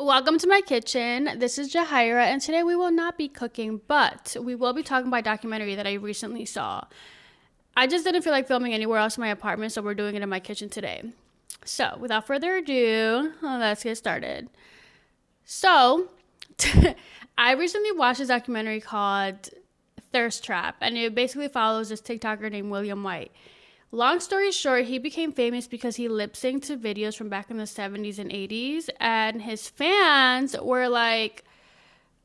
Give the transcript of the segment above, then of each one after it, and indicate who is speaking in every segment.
Speaker 1: Welcome to my kitchen. This is Jahaira, and today we will not be cooking, but we will be talking about a documentary that I recently saw. I just didn't feel like filming anywhere else in my apartment, so we're doing it in my kitchen today. So, without further ado, let's get started. So, I recently watched this documentary called Thirst Trap, and it basically follows this TikToker named William Whyte. Long story short, he became famous because he lip synced to videos from back in the 70s and 80s, and his fans were like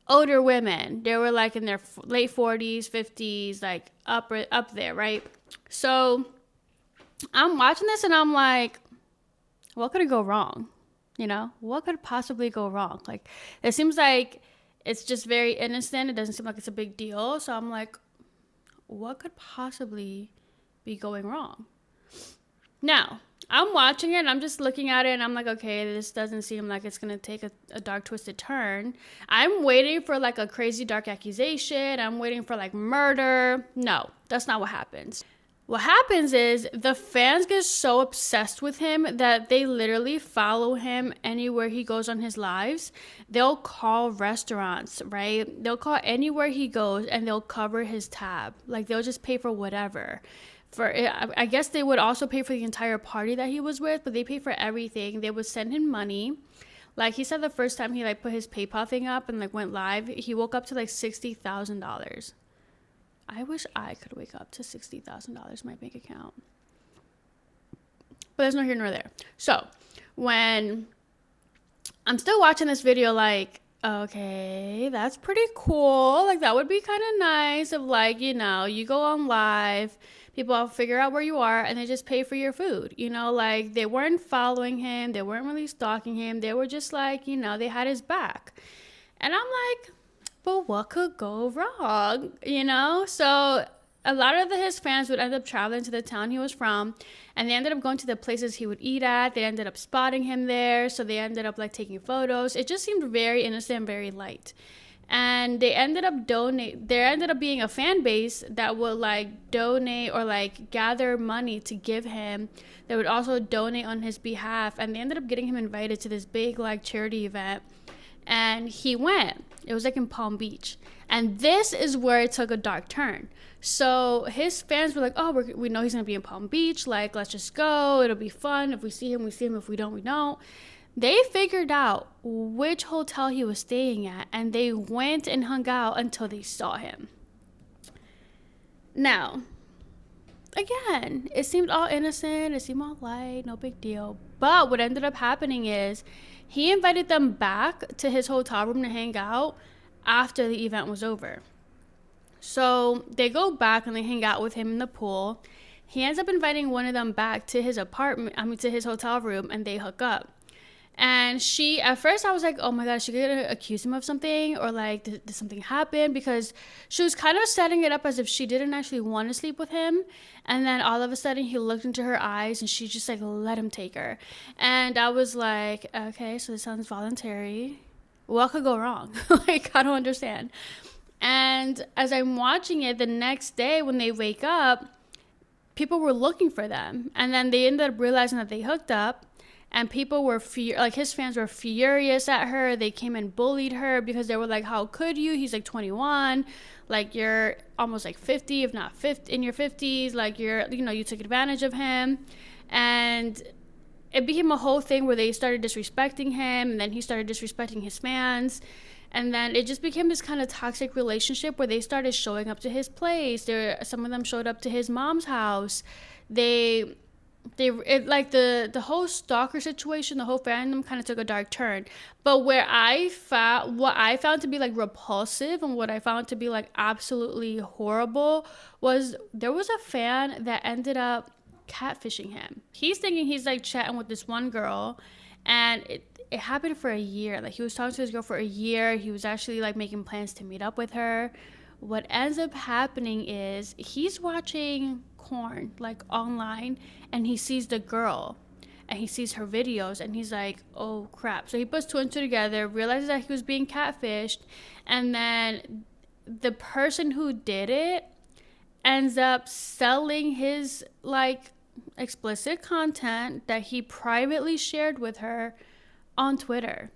Speaker 1: older women. They were like in their late 40s, 50s, like up there, right? So I'm watching this and I'm like, what could go wrong? You know, what could possibly go wrong? Like, it seems like it's just very innocent. It doesn't seem like it's a big deal. So I'm like, what could possibly be going wrong? Now, I'm watching it and I'm just looking at it and I'm like, okay, this doesn't seem like it's gonna take a dark twisted turn. I'm waiting for like a crazy dark accusation. I'm waiting for like murder. No, that's not what happens. What happens is the fans get so obsessed with him that they literally follow him anywhere he goes on his lives. They'll call restaurants, right? They'll call anywhere he goes and they'll cover his tab. Like, they'll just pay for whatever. I guess they would also pay for the entire party that he was with, but they pay for everything. They would send him money. Like, he said the first time he like put his PayPal thing up and like went live, he woke up to like $60,000. I wish I could wake up to $60,000 in my bank account. But there's no here nor there. So when I'm still watching this video, like, okay, that's pretty cool. Like, that would be kind of nice if, like, you know, you go on live, people will figure out where you are and they just pay for your food. You know, like, they weren't following him. They weren't really stalking him. They were just like, you know, they had his back. And I'm like, but what could go wrong? You know? So a lot of his fans would end up traveling to the town he was from, and they ended up going to the places he would eat at. They ended up spotting him there, so they ended up like taking photos. It just seemed very innocent and very light. And they ended up there ended up being a fan base that would like donate or like gather money to give him. They would also donate on his behalf, and they ended up getting him invited to this big like charity event. And he went. It was like in Palm Beach. And this is where it took a dark turn. So his fans were like, oh, we know he's going to be in Palm Beach. Like, let's just go. It'll be fun. If we see him, we see him. If we don't, we don't. They figured out which hotel he was staying at. And they went and hung out until they saw him. Now, again, it seemed all innocent. It seemed all light. No big deal. But what ended up happening is he invited them back to his hotel room to hang out after the event was over. So they go back and they hang out with him in the pool. He ends up inviting one of them back to his to his hotel room, and they hook up. And at first I was like, oh my God, is she gonna accuse him of something? Or like, did something happen? Because she was kind of setting it up as if she didn't actually want to sleep with him. And then all of a sudden he looked into her eyes and she just like let him take her. And I was like, okay, so this sounds voluntary. What could go wrong? Like, I don't understand. And as I'm watching it, the next day when they wake up, people were looking for them. And then they ended up realizing that they hooked up. And people were his fans were furious at her. They came and bullied her because they were like, how could you? He's like 21. Like, you're almost like 50, if not 50, in your 50s. Like, you took advantage of him. And it became a whole thing where they started disrespecting him. And then he started disrespecting his fans. And then it just became this kind of toxic relationship where they started showing up to his place. Some of them showed up to his mom's house. The whole stalker situation, the whole fandom kind of took a dark turn. But what I found to be like repulsive and what I found to be like absolutely horrible was there was a fan that ended up catfishing him. He's thinking he's like chatting with this one girl, and it happened for a year. Like, he was talking to his girl for a year. He was actually like making plans to meet up with her. What ends up happening is he's watching porn like online, and he sees the girl and he sees her videos, and he's like, oh crap. So he puts two and two together, realizes that he was being catfished, and then the person who did it ends up selling his like explicit content that he privately shared with her on Twitter.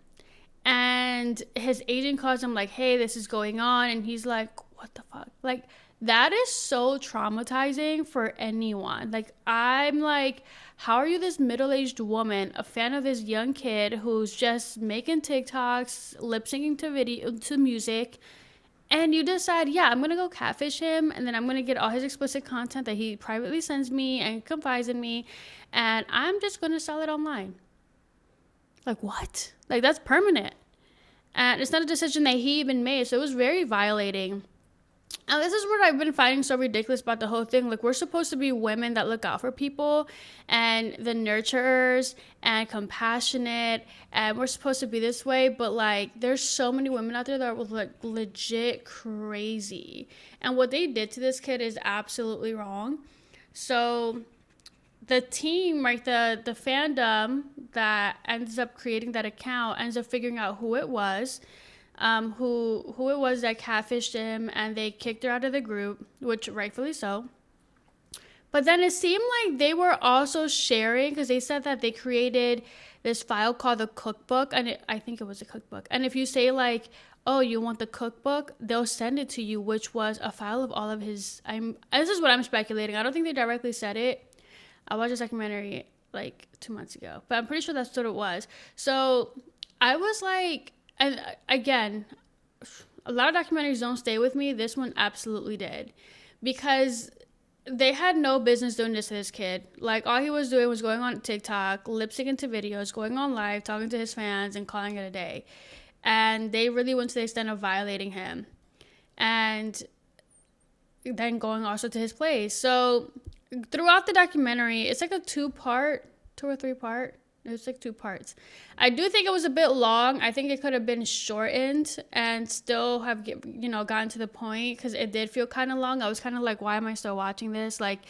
Speaker 1: And his agent calls him like, hey, this is going on. And he's like, what the fuck? Like, that is so traumatizing for anyone. Like, I'm like, how are you this middle-aged woman, a fan of this young kid who's just making TikToks, lip syncing to music, and you decide, yeah, I'm gonna go catfish him, and then I'm gonna get all his explicit content that he privately sends me and confides in me, and I'm just gonna sell it online. Like, what? Like, that's permanent. And it's not a decision that he even made, so it was very violating. And this is what I've been finding so ridiculous about the whole thing. Like, we're supposed to be women that look out for people and the nurturers and compassionate, and we're supposed to be this way. But, like, there's so many women out there that are, like, legit crazy. And what they did to this kid is absolutely wrong. So the team, right, the fandom that ends up creating that account ends up figuring out who it was. Who it was that catfished him, and they kicked her out of the group, which rightfully so. But then it seemed like they were also sharing, because they said that they created this file called the cookbook, and I think it was a cookbook. And if you say like, oh, you want the cookbook, they'll send it to you, which was a file of all of his. This is what I'm speculating. I don't think they directly said it. I watched a documentary like 2 months ago, but I'm pretty sure that's what it was. So I was like. And again, a lot of documentaries don't stay with me. This one absolutely did. Because they had no business doing this to this kid. Like, all he was doing was going on TikTok, lip syncing to videos, going on live, talking to his fans, and calling it a day. And they really went to the extent of violating him. And then going also to his place. So throughout the documentary, it's like a 2 or 3 part. It was like 2 parts. I do think it was a bit long. I think it could have been shortened and still have, gotten to the point, because it did feel kind of long. I was kind of like, why am I still watching this? Like,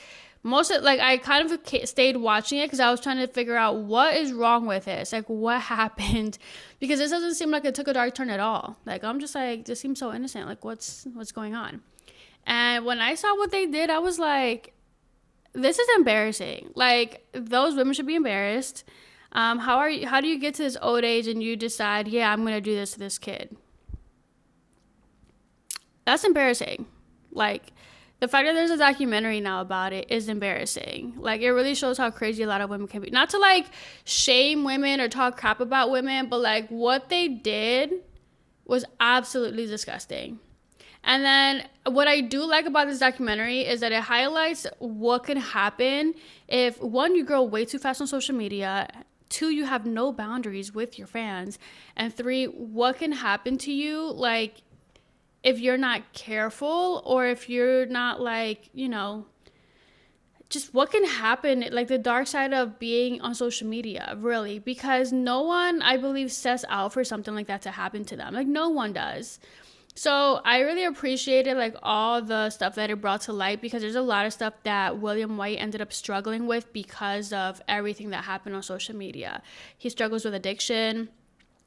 Speaker 1: I kind of stayed watching it because I was trying to figure out what is wrong with this. Like, what happened? Because this doesn't seem like it took a dark turn at all. Like, I'm just like, this seems so innocent. Like, what's going on? And when I saw what they did, I was like, this is embarrassing. Like, those women should be embarrassed. How do you get to this old age and you decide, yeah, I'm going to do this to this kid? That's embarrassing. Like, the fact that there's a documentary now about it is embarrassing. Like, it really shows how crazy a lot of women can be. Not to, like, shame women or talk crap about women, but, like, what they did was absolutely disgusting. And then what I do like about this documentary is that it highlights what can happen if, 1, you grow way too fast on social media, 2, you have no boundaries with your fans, and 3, what can happen to you, like, if you're not careful, or if you're not, like, just what can happen, like the dark side of being on social media, really, because no one, I believe, sets out for something like that to happen to them. Like, no one does. So I really appreciated, like, all the stuff that it brought to light, because there's a lot of stuff that William Whyte ended up struggling with because of everything that happened on social media. He struggles with addiction.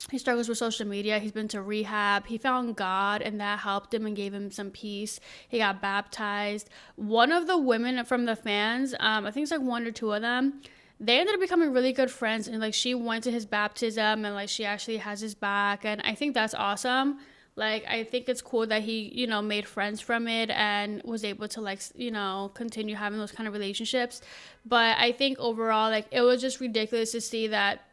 Speaker 1: He struggles with social media. He's been to rehab. He found God, and that helped him and gave him some peace. He got baptized. One of the women from the fans, I think it's like 1 or 2 of them, they ended up becoming really good friends. And, like, she went to his baptism, and, like, she actually has his back. And I think that's awesome. Like, I think it's cool that he, made friends from it and was able to, like, continue having those kind of relationships. But I think overall, like, it was just ridiculous to see that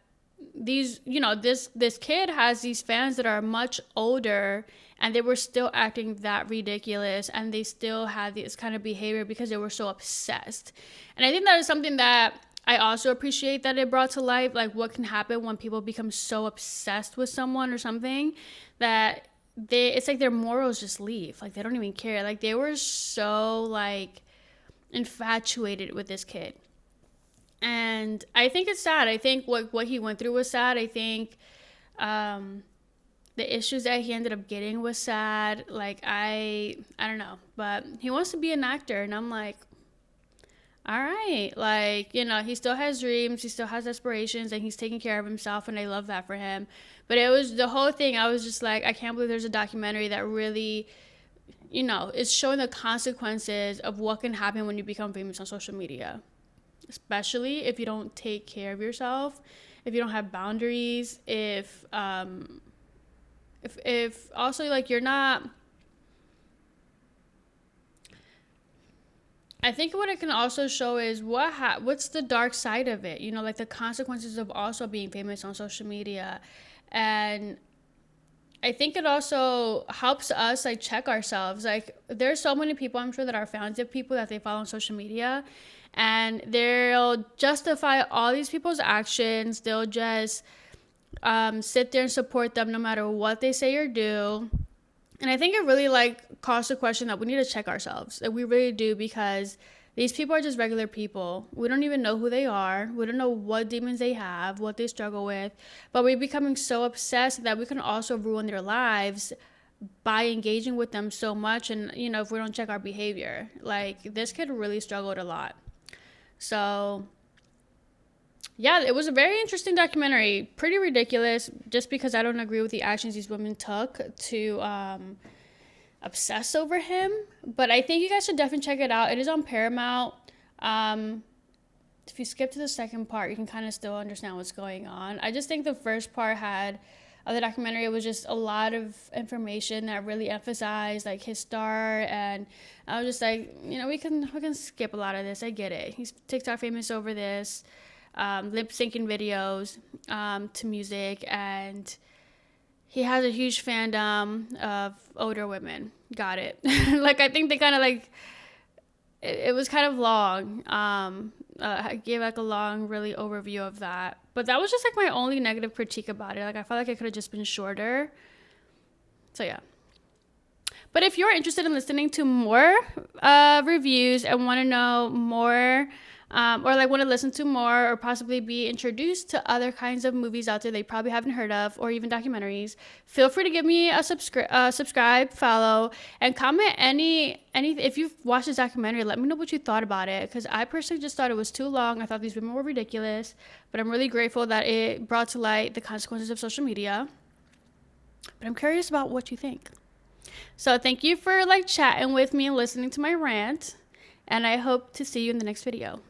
Speaker 1: these, this kid has these fans that are much older, and they were still acting that ridiculous, and they still had this kind of behavior because they were so obsessed. And I think that is something that I also appreciate that it brought to life, like, what can happen when people become so obsessed with someone or something that it's like their morals just leave. Like, they don't even care. Like, they were so, like, infatuated with this kid. And I think it's sad. I think what he went through was sad. I think the issues that he ended up getting was sad. Like, I don't know. But he wants to be an actor, and I'm like, all right. Like, he still has dreams, he still has aspirations, and he's taking care of himself, and I love that for him. But it was the whole thing. I was just like, I can't believe there's a documentary that really, is showing the consequences of what can happen when you become famous on social media. Especially if you don't take care of yourself, if you don't have boundaries, if if also like you're not, I think what it can also show is what's the dark side of it, you know, like the consequences of also being famous on social media. And I think it also helps us like check ourselves. Like there's so many people, I'm sure, that are fans of people that they follow on social media, and they'll justify all these people's actions. They'll just sit there and support them no matter what they say or do. And I think it really like calls the question that we need to check ourselves. That we really do, because these people are just regular people. We don't even know who they are. We don't know what demons they have, what they struggle with. But we're becoming so obsessed that we can also ruin their lives by engaging with them so much. And, you know, if we don't check our behavior, like this kid really struggled a lot. So yeah, it was a very interesting documentary. Pretty ridiculous, just because I don't agree with the actions these women took to obsess over him. But I think you guys should definitely check it out. It is on Paramount. If you skip to the second part, you can kind of still understand what's going on. I just think the first part of the documentary was just a lot of information that really emphasized like his star, and I was just like, you know, we can skip a lot of this. I get it. He's TikTok famous over this. Lip syncing videos to music, and he has a huge fandom of older women. Got it. Like I think they kind of like it was kind of long. I gave like a long really overview of that, but that was just like my only negative critique about it. Like I felt like it could have just been shorter. So yeah. But if you're interested in listening to more reviews and want to know more, or like want to listen to more, or possibly be introduced to other kinds of movies out there they probably haven't heard of, or even documentaries, feel free to give me a subscribe, follow, and comment any if you've watched this documentary. Let me know what you thought about it, because I personally just thought it was too long. I thought these women were ridiculous, but I'm really grateful that it brought to light the consequences of social media. But I'm curious about what you think. So thank you for like chatting with me and listening to my rant, and I hope to see you in the next video.